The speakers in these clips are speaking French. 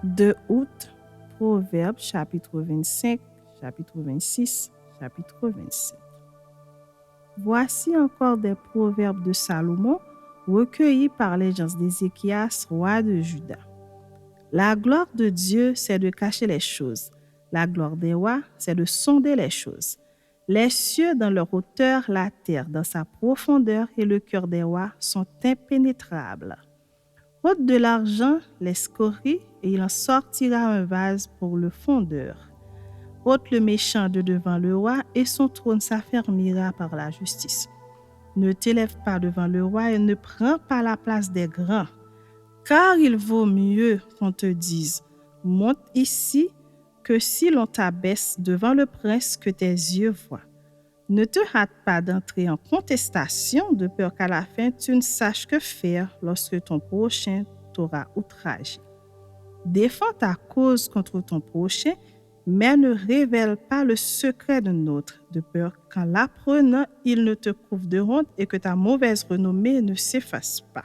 2 août, Proverbes chapitre 25, chapitre 26, chapitre 27. Voici encore des proverbes de Salomon recueillis par les gens d'Ézéchias, roi de Juda. La gloire de Dieu, c'est de cacher les choses. La gloire des rois, c'est de sonder les choses. Les cieux dans leur hauteur, la terre dans sa profondeur et le cœur des rois sont impénétrables. Ôte de l'argent les scories et il en sortira un vase pour le fondeur. Ôte le méchant de devant le roi et son trône s'affermira par la justice. Ne t'élève pas devant le roi et ne prends pas la place des grands, car il vaut mieux qu'on te dise « Monte ici » que si l'on t'abaisse devant le prince que tes yeux voient. Ne te hâte pas d'entrer en contestation de peur qu'à la fin tu ne saches que faire lorsque ton prochain t'aura outragé. Défends ta cause contre ton prochain, mais ne révèle pas le secret d'un autre, de peur qu'en l'apprenant, il ne te couvre de honte et que ta mauvaise renommée ne s'efface pas.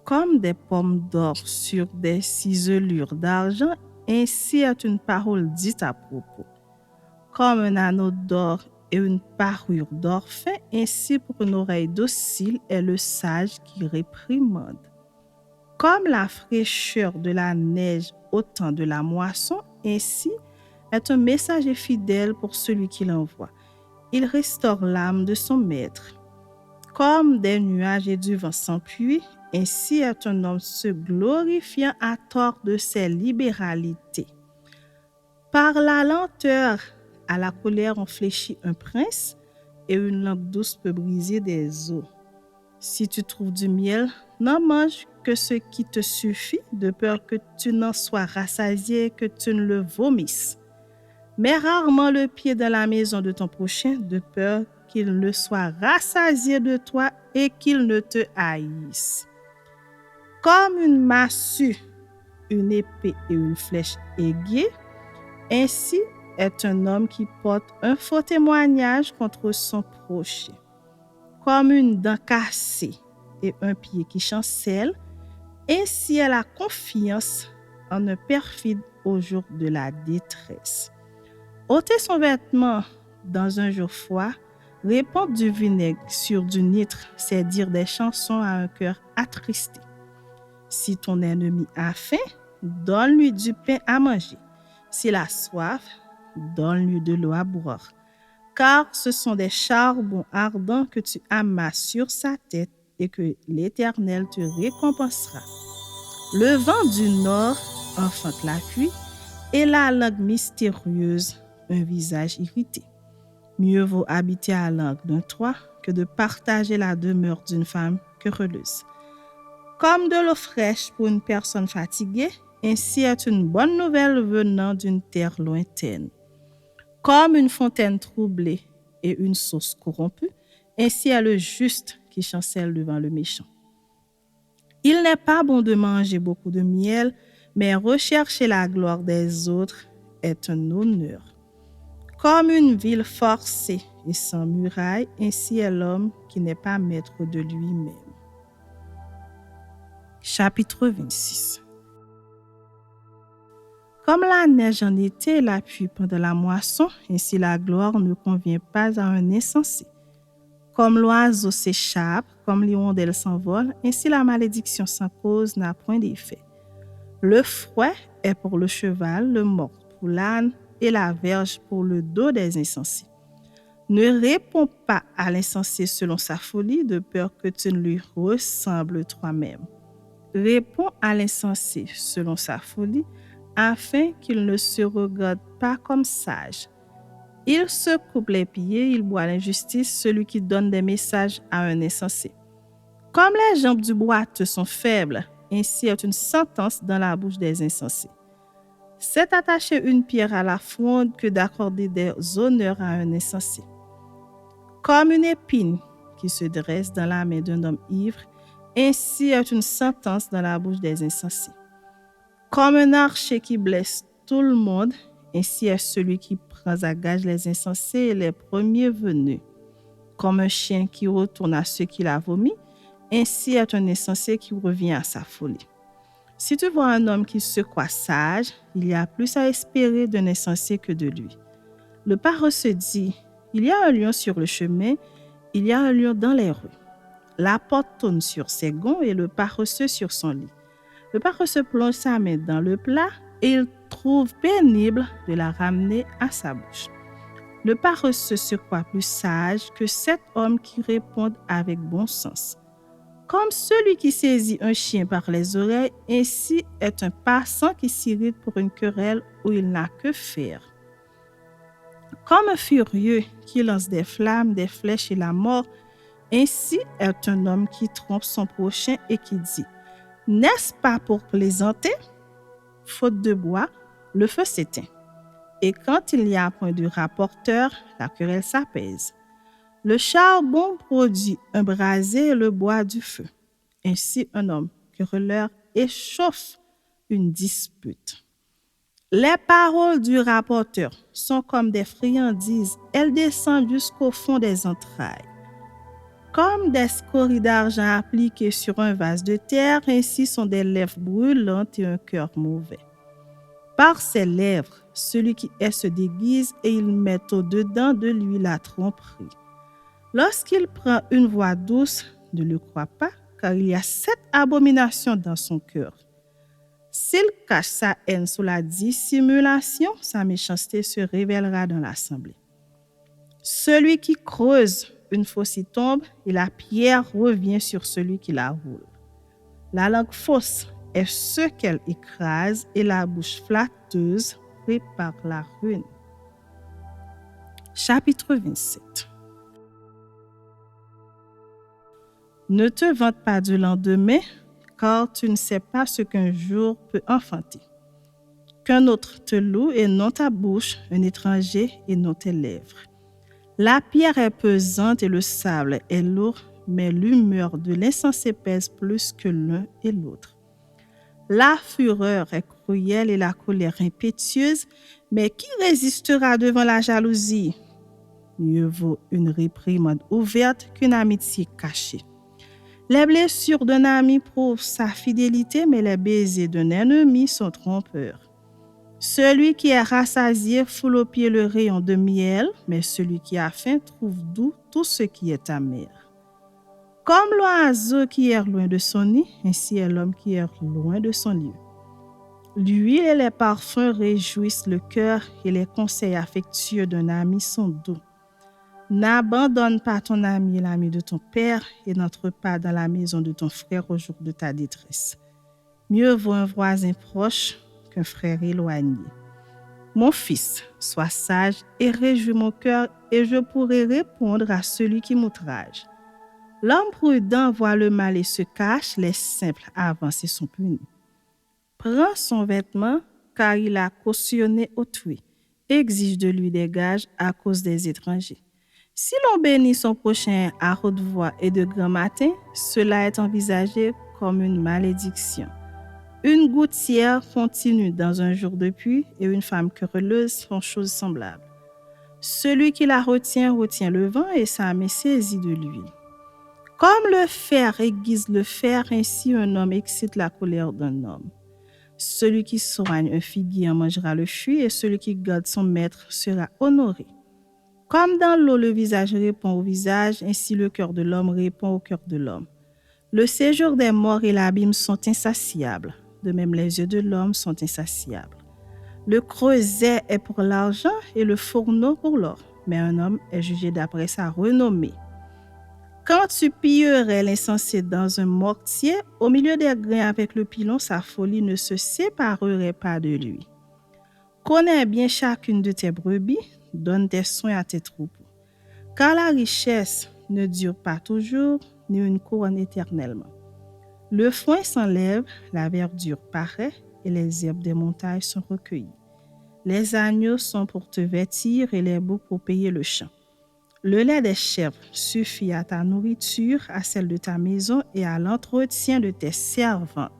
Comme des pommes d'or sur des ciselures d'argent, ainsi est une parole dite à propos. Comme un anneau d'or et une parure d'or fin, ainsi pour une oreille docile est le sage qui réprimande. Comme la fraîcheur de la neige au temps de la moisson, ainsi est un messager fidèle pour celui qui l'envoie. Il restaure l'âme de son maître. Comme des nuages et du vent sans pluie, ainsi est un homme se glorifiant à tort de ses libéralités. Par la lenteur à la colère on fléchit un prince, et une langue douce peut briser des os. Si tu trouves du miel, n'en mange que ce qui te suffit, de peur que tu n'en sois rassasié, que tu ne le vomisses. Mets rarement le pied dans la maison de ton prochain, de peur qu'il ne soit rassasié de toi et qu'il ne te haïsse. Comme une massue, une épée et une flèche aiguë, ainsi est un homme qui porte un faux témoignage contre son prochain. Comme une dent cassée et un pied qui chancelle, ainsi est la confiance en un perfide au jour de la détresse. Ôter son vêtement dans un jour froid, répandre du vinaigre sur du nitre, c'est dire des chansons à un cœur attristé. Si ton ennemi a faim, donne-lui du pain à manger. S'il a soif, donne-lui de l'eau à boire. Car ce sont des charbons ardents que tu amasses sur sa tête et que l'Éternel te récompensera. Le vent du nord enfante la pluie et la langue mystérieuse un visage irrité. Mieux vaut habiter à l'angle d'un toit que de partager la demeure d'une femme querelleuse. Comme de l'eau fraîche pour une personne fatiguée, ainsi est une bonne nouvelle venant d'une terre lointaine. Comme une fontaine troublée et une source corrompue, ainsi est le juste qui chancelle devant le méchant. Il n'est pas bon de manger beaucoup de miel, mais rechercher la gloire des autres est un honneur. Comme une ville forcée et sans muraille, ainsi est l'homme qui n'est pas maître de lui-même. Chapitre 26. Comme la neige en été et la pluie pendant la moisson, ainsi la gloire ne convient pas à un insensé. Comme l'oiseau s'échappe, comme l'hirondelle s'envole, ainsi la malédiction sans cause n'a point d'effet. Le fouet est pour le cheval, le mort pour l'âne et la verge pour le dos des insensés. Ne réponds pas à l'insensé selon sa folie, de peur que tu ne lui ressembles toi-même. Réponds à l'insensé selon sa folie, afin qu'il ne se regarde pas comme sage. Il se coupe les pieds, il boit l'injustice, celui qui donne des messages à un insensé. Comme les jambes du boiteux sont faibles, ainsi est une sentence dans la bouche des insensés. C'est attacher une pierre à la fronde que d'accorder des honneurs à un insensé. Comme une épine qui se dresse dans la main d'un homme ivre, ainsi est une sentence dans la bouche des insensés. Comme un archer qui blesse tout le monde, ainsi est celui qui prend à gage les insensés et les premiers venus. Comme un chien qui retourne à ceux qu'il a vomi, ainsi est un insensé qui revient à sa folie. Si tu vois un homme qui se croit sage, il y a plus à espérer d'un insensé que de lui. Le paresseux dit, il y a un lion sur le chemin, il y a un lion dans les rues. La porte tourne sur ses gonds et le paresseux sur son lit. Le paresseux plonge sa main dans le plat et il trouve pénible de la ramener à sa bouche. Le paresseux se croit plus sage que 7 hommes qui répondent avec bon sens. Comme celui qui saisit un chien par les oreilles, ainsi est un passant qui s'irrite pour une querelle où il n'a que faire. Comme un furieux qui lance des flammes, des flèches et la mort, ainsi est un homme qui trompe son prochain et qui dit « N'est-ce pas pour plaisanter ?» Faute de bois, le feu s'éteint. Et quand il n'y a point de rapporteur, la querelle s'apaise. Le charbon produit un brasier et le bois du feu. Ainsi, un homme querelleur échauffe une dispute. Les paroles du rapporteur sont comme des friandises, elles descendent jusqu'au fond des entrailles. Comme des scories d'argent appliquées sur un vase de terre, ainsi sont des lèvres brûlantes et un cœur mauvais. Par ses lèvres, celui qui est se déguise et il met au-dedans de lui la tromperie. Lorsqu'il prend une voix douce, ne le crois pas, car il y a 7 abominations dans son cœur. S'il cache sa haine sous la dissimulation, sa méchanceté se révélera dans l'assemblée. Celui qui creuse une fosse y tombe et la pierre revient sur celui qui la roule. La langue fausse est ce qu'elle écrase et la bouche flatteuse prépare la ruine. Chapitre 27. Ne te vante pas du lendemain, car tu ne sais pas ce qu'un jour peut enfanter. Qu'un autre te loue et non ta bouche, un étranger et non tes lèvres. La pierre est pesante et le sable est lourd, mais l'humeur de l'insensé pèse plus que l'un et l'autre. La fureur est cruelle et la colère impétueuse, mais qui résistera devant la jalousie? Mieux vaut une réprimande ouverte qu'une amitié cachée. Les blessures d'un ami prouvent sa fidélité, mais les baisers d'un ennemi sont trompeurs. Celui qui est rassasié foule aux pieds le rayon de miel, mais celui qui a faim trouve doux tout ce qui est amer. Comme l'oiseau qui erre loin de son nid, ainsi est l'homme qui erre loin de son lieu. L'huile et les parfums réjouissent le cœur et les conseils affectueux d'un ami sont doux. N'abandonne pas ton ami, l'ami de ton père, et n'entre pas dans la maison de ton frère au jour de ta détresse. Mieux vaut un voisin proche qu'un frère éloigné. Mon fils, sois sage et réjouis mon cœur, et je pourrai répondre à celui qui m'outrage. L'homme prudent voit le mal et se cache, les simples avancent et sont punis. Prends son vêtement, car il a cautionné autrui. Exige de lui des gages à cause des étrangers. Si l'on bénit son prochain à haute voix et de grand matin, cela est envisagé comme une malédiction. Une gouttière continue dans un jour de pluie et une femme querelleuse font chose semblable. Celui qui la retient le vent et sa main saisit de l'huile. Comme le fer aiguise le fer, ainsi un homme excite la colère d'un homme. Celui qui soigne un figuier en mangera le fruit et celui qui garde son maître sera honoré. Comme dans l'eau, le visage répond au visage, ainsi le cœur de l'homme répond au cœur de l'homme. Le séjour des morts et l'abîme sont insatiables. De même, les yeux de l'homme sont insatiables. Le creuset est pour l'argent et le fourneau pour l'or, mais un homme est jugé d'après sa renommée. Quand tu pillerais l'insensé dans un mortier, au milieu des grains avec le pilon, sa folie ne se séparerait pas de lui. Connais bien chacune de tes brebis, donne tes soins à tes troupeaux. Car la richesse ne dure pas toujours, ni une couronne éternellement. Le foin s'enlève, la verdure paraît, et les herbes des montagnes sont recueillies. Les agneaux sont pour te vêtir et les boucs pour payer le champ. Le lait des chèvres suffit à ta nourriture, à celle de ta maison et à l'entretien de tes servantes.